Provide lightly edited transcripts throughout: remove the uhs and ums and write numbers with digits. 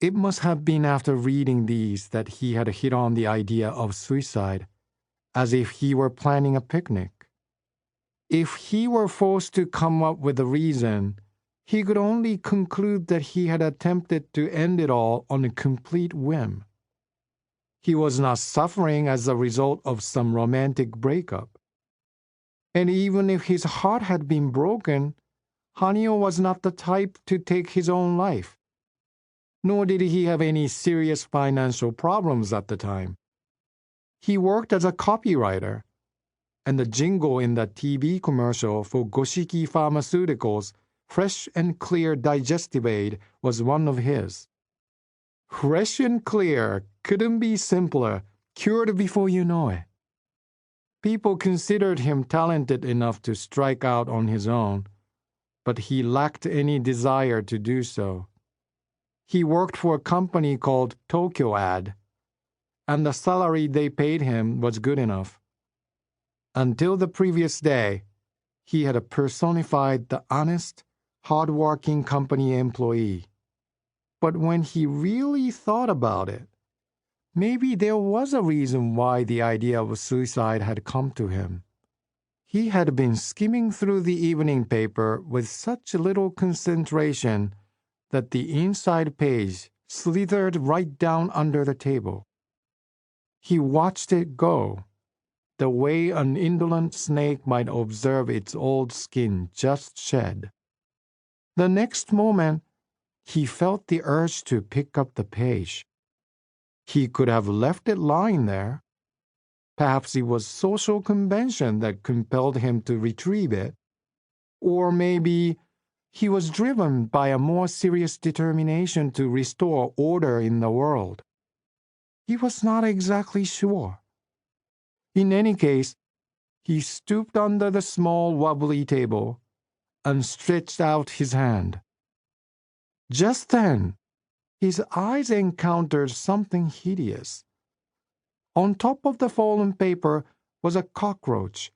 It must have been after reading these that he had hit on the idea of suicide, as if he were planning a picnic. If he were forced to come up with a reason, he could only conclude that he had attempted to end it all on a complete whim. He was not suffering as a result of some romantic breakup. And even if his heart had been broken, Hanio was not the type to take his own life. Nor did he have any serious financial problems at the time. He worked as a copywriter, and the jingle in the TV commercial for Goshiki Pharmaceuticals' Fresh and Clear Digestive Aid was one of his. Fresh and clear couldn't be simpler, cured before you know it. People considered him talented enough to strike out on his own, but he lacked any desire to do so. He worked for a company called Tokyo Ad, and the salary they paid him was good enough. Until the previous day, he had personified the honest, hard-working company employee. But when he really thought about it, maybe there was a reason why the idea of suicide had come to him. He had been skimming through the evening paper with such little concentration that the inside page slithered right down under the table. He watched it go, the way an indolent snake might observe its old skin just shed. The next moment, he felt the urge to pick up the page. He could have left it lying there. Perhaps it was social convention that compelled him to retrieve it. Or maybe he was driven by a more serious determination to restore order in the world. He was not exactly sure. In any case, he stooped under the small wobbly table and stretched out his hand. Just then, his eyes encountered something hideous. On top of the fallen paper was a cockroach,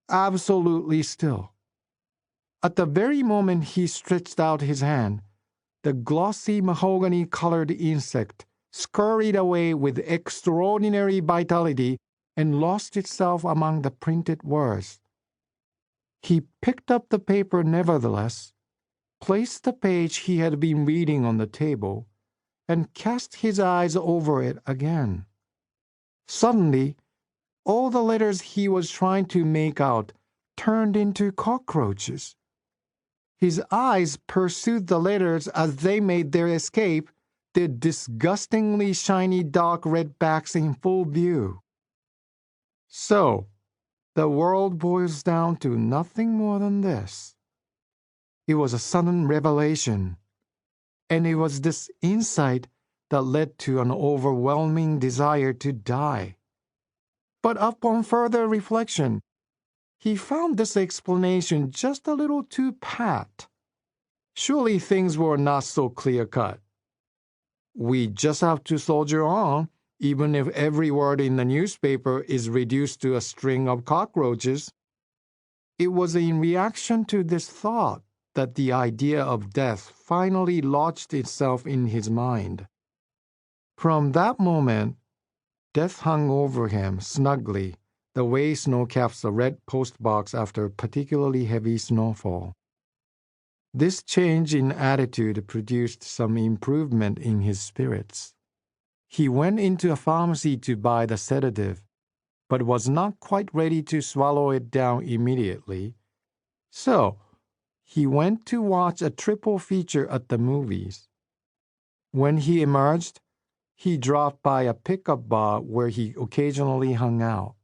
absolutely still. At the very moment he stretched out his hand, the glossy mahogany-colored insect scurried away with extraordinary vitality and lost itself among the printed words. He picked up the paper nevertheless, placed the page he had been reading on the table, and cast his eyes over it again. Suddenly, all the letters he was trying to make out turned into cockroaches. His eyes pursued the letters as they made their escape, their disgustingly shiny dark red backs in full view. So, the world boils down to nothing more than this. It was a sudden revelation, and it was this insight that led to an overwhelming desire to die. But upon further reflection, he found this explanation just a little too pat. Surely things were not so clear-cut. We just have to soldier on, even if every word in the newspaper is reduced to a string of cockroaches. It was in reaction to this thought that the idea of death finally lodged itself in his mind. From that moment, death hung over him snugly, the way snow caps a red postbox after a particularly heavy snowfall. This change in attitude produced some improvement in his spirits. He went into a pharmacy to buy the sedative, but was not quite ready to swallow it down immediately. So, he went to watch a triple feature at the movies. When he emerged, he dropped by a pickup bar where he occasionally hung out.